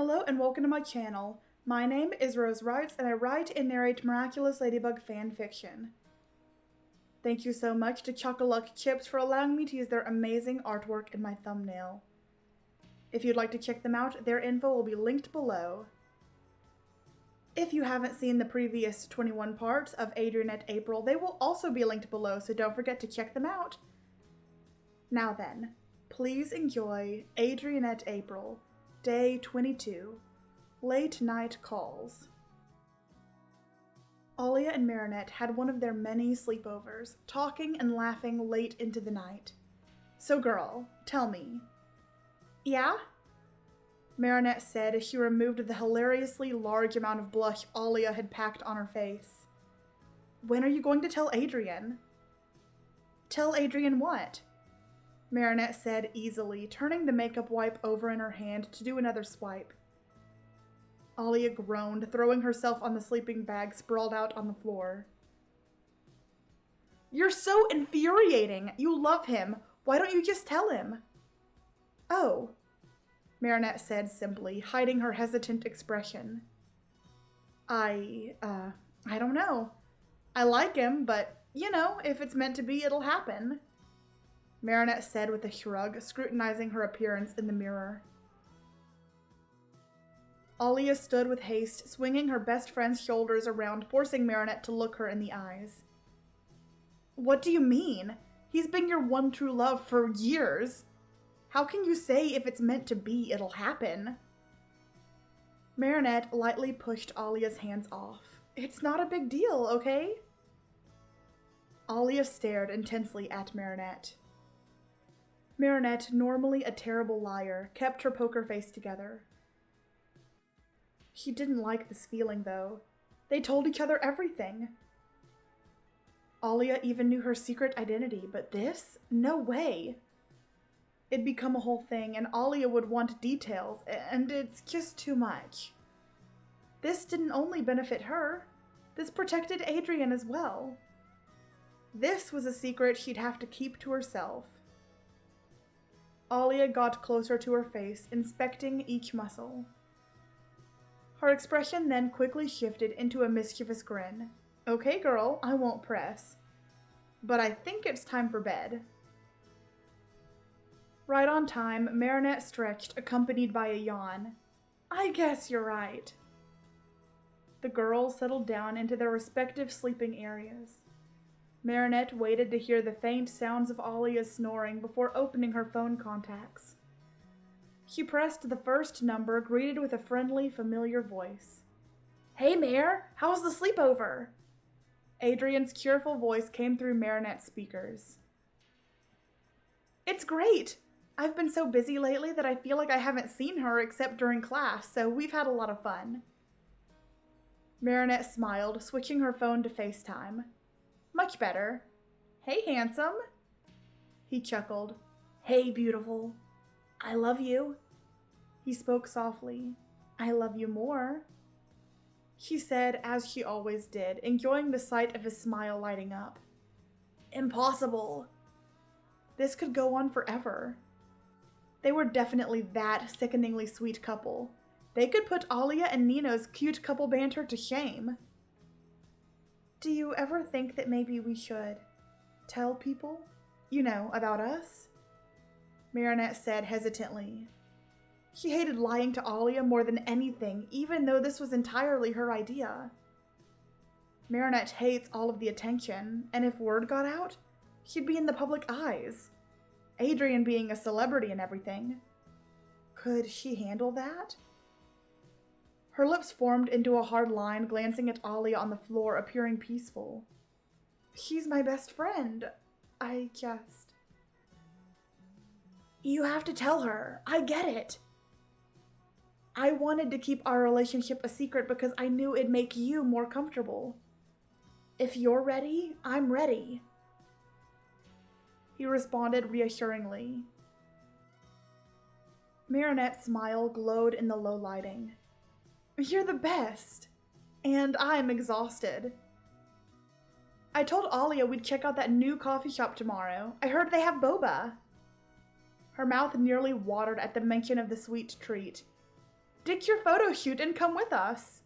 Hello and welcome to my channel. My name is Rose Wrights and I write and narrate Miraculous Ladybug fanfiction. Thank you so much to ChocoLuck Chipz for allowing me to use their amazing artwork in my thumbnail. If you'd like to check them out, their info will be linked below. If you haven't seen the previous 21 parts of Adrienette April, they will also be linked below, so don't forget to check them out. Now then, please enjoy Adrienette April, Day 22, Late Night Calls. Alya and Marinette had one of their many sleepovers, talking and laughing late into the night. So girl, tell me. Yeah? Marinette said as she removed the hilariously large amount of blush Alya had packed on her face. When are you going to tell Adrien? Tell Adrien what? Marinette said easily, turning the makeup wipe over in her hand to do another swipe. Alya groaned, throwing herself on the sleeping bag sprawled out on the floor. You're so infuriating! You love him! Why don't you just tell him? Oh, Marinette said simply, hiding her hesitant expression. I don't know. I like him, but, you know, if it's meant to be, it'll happen. Marinette said with a shrug, scrutinizing her appearance in the mirror. Alya stood with haste, swinging her best friend's shoulders around, forcing Marinette to look her in the eyes. What do you mean? He's been your one true love for years. How can you say if it's meant to be, it'll happen? Marinette lightly pushed Alya's hands off. It's not a big deal, okay? Alya stared intensely at Marinette. Marinette, normally a terrible liar, kept her poker face together. She didn't like this feeling, though. They told each other everything. Alya even knew her secret identity, but this? No way. It'd become a whole thing, and Alya would want details, and it's just too much. This didn't only benefit her. This protected Adrien as well. This was a secret she'd have to keep to herself. Alya got closer to her face, inspecting each muscle. Her expression then quickly shifted into a mischievous grin. Okay, girl, I won't press. But I think it's time for bed. Right on time, Marinette stretched, accompanied by a yawn. I guess you're right. The girls settled down into their respective sleeping areas. Marinette waited to hear the faint sounds of Alya's snoring before opening her phone contacts. She pressed the first number, greeted with a friendly, familiar voice. Hey, Mare, how's the sleepover? Adrien's cheerful voice came through Marinette's speakers. It's great! I've been so busy lately that I feel like I haven't seen her except during class, so we've had a lot of fun. Marinette smiled, switching her phone to FaceTime. Much better. Hey, handsome. He chuckled. Hey, beautiful. I love you. He spoke softly. I love you more. She said, as she always did, enjoying the sight of his smile lighting up. Impossible. This could go on forever. They were definitely that sickeningly sweet couple. They could put Alya and Nino's cute couple banter to shame. Do you ever think that maybe we should tell people, you know, about us? Marinette said hesitantly. She hated lying to Alya more than anything, even though this was entirely her idea. Marinette hates all of the attention, and if word got out, she'd be in the public eyes. Adrien being a celebrity and everything. Could she handle that? Her lips formed into a hard line, glancing at Alya on the floor, appearing peaceful. She's my best friend. You have to tell her. I get it. I wanted to keep our relationship a secret because I knew it'd make you more comfortable. If you're ready, I'm ready. He responded reassuringly. Marinette's smile glowed in the low lighting. You're the best. And I'm exhausted. I told Alya we'd check out that new coffee shop tomorrow. I heard they have boba. Her mouth nearly watered at the mention of the sweet treat. Ditch your photo shoot and come with us.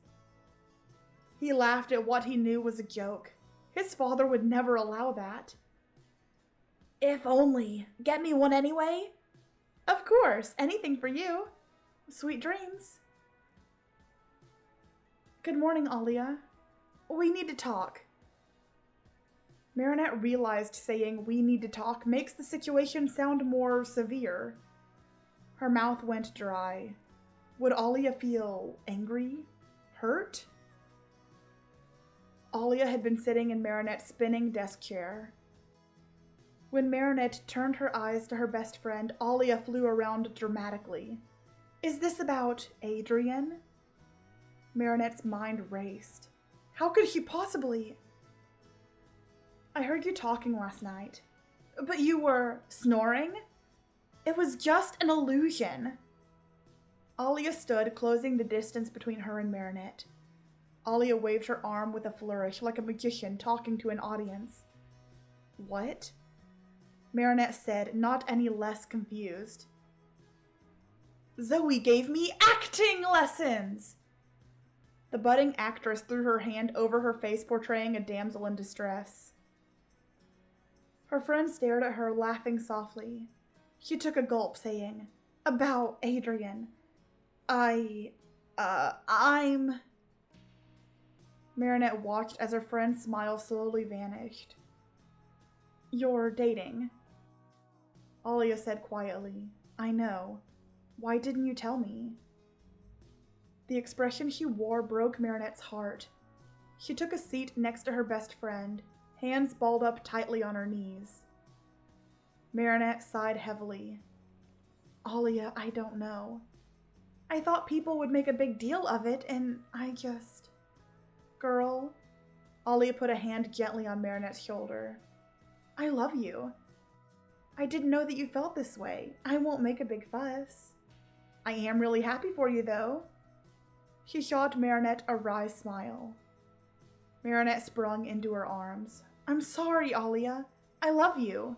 He laughed at what he knew was a joke. His father would never allow that. If only. Get me one anyway? Of course, anything for you. Sweet dreams. Good morning, Alya. We need to talk. Marinette realized saying we need to talk makes the situation sound more severe. Her mouth went dry. Would Alya feel angry? Hurt? Alya had been sitting in Marinette's spinning desk chair. When Marinette turned her eyes to her best friend, Alya flew around dramatically. Is this about Adrien? Marinette's mind raced. How could he possibly? I heard you talking last night. But you were snoring? It was just an illusion. Alya stood, closing the distance between her and Marinette. Alya waved her arm with a flourish, like a magician talking to an audience. What? Marinette said, not any less confused. Zoe gave me acting lessons! The budding actress threw her hand over her face, portraying a damsel in distress. Her friend stared at her, laughing softly. She took a gulp, saying, About Adrien. I'm... Marinette watched as her friend's smile slowly vanished. You're dating. Alya said quietly. I know. Why didn't you tell me? The expression she wore broke Marinette's heart. She took a seat next to her best friend, hands balled up tightly on her knees. Marinette sighed heavily. Alya, I don't know. I thought people would make a big deal of it, and I just... Girl, Alya put a hand gently on Marinette's shoulder. I love you. I didn't know that you felt this way. I won't make a big fuss. I am really happy for you, though. She shot Marinette a wry smile. Marinette sprung into her arms. I'm sorry, Alya. I love you.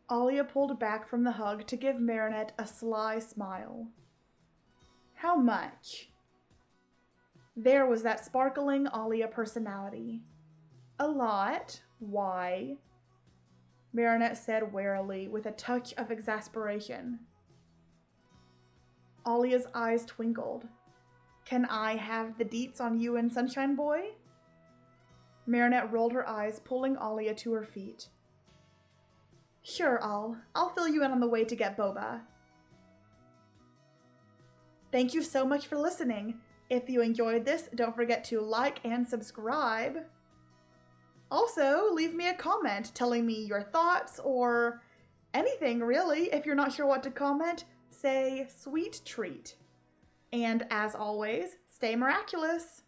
Alya pulled back from the hug to give Marinette a sly smile. How much? There was that sparkling Alya personality. A lot. Why? Marinette said warily, with a touch of exasperation. Alya's eyes twinkled. Can I have the deets on you and Sunshine Boy? Marinette rolled her eyes, pulling Alya to her feet. Sure, I'll fill you in on the way to get boba. Thank you so much for listening. If you enjoyed this, don't forget to like and subscribe. Also, leave me a comment telling me your thoughts or anything really. If you're not sure what to comment, say sweet treat. And as always, stay miraculous.